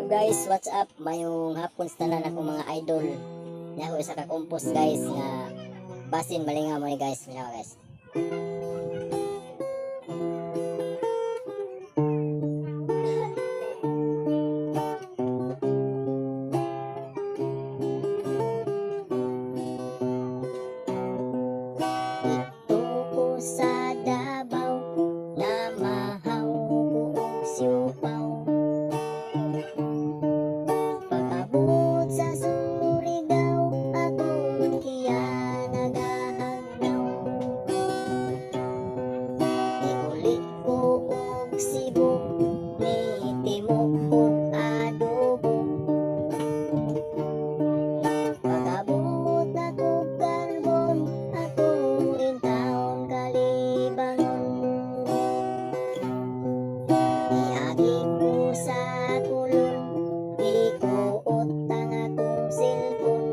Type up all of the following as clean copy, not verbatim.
Hello guys, what's up? Mayong hapon sa tanan ako mga idol. Nya ako isa ka compost guys nga basin malingaw mo ni guys, minaw guys. Ito ko sa Davao na mahaw buong siupaw. Pagabot sa Surigao, akong kiya nagahagnaw. Iuli ko og Cebu, ni timok og adobo. Pagabot na kog Carbon, akong intawon Kalibangon. Iagi ko sa kulon, ikuot ang akong cellphone.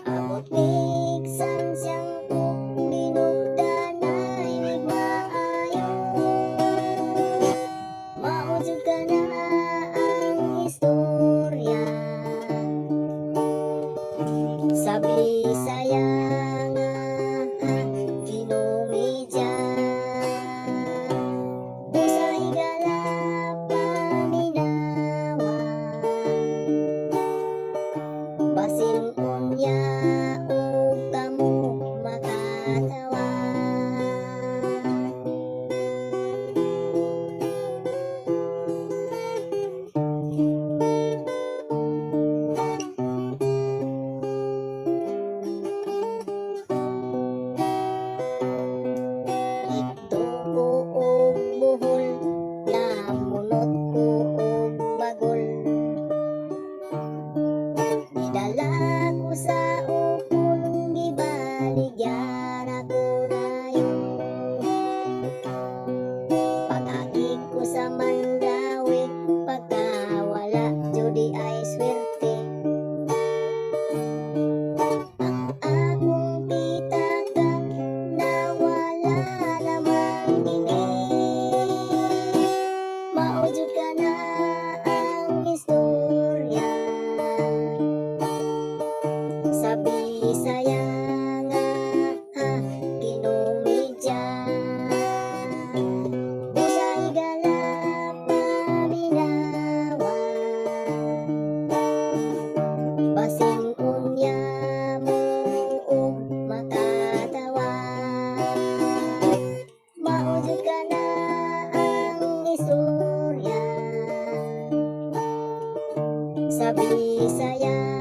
Abot bigsan siyang kong binugdan ay maayo. Maujud ka na ang istorya sa Bisaya nga kinumidya. Busa higala paminawa, basin unya ug kamo makatawa. Ito ko og buhol, namunot ko og bagol. Nidala ko sa ukol, gibaligyan ako dayon. Pag-agi ko sa Mandawi, pagkawala judi ay swerte. Ang akong pitaka nawala namang kini. Maujud ka na ang istorya sa Bisaya nga kinumidya. Busa higala paminawa, basin unya mo ug makatawa. Maujud ka na ang istorya sa Bisaya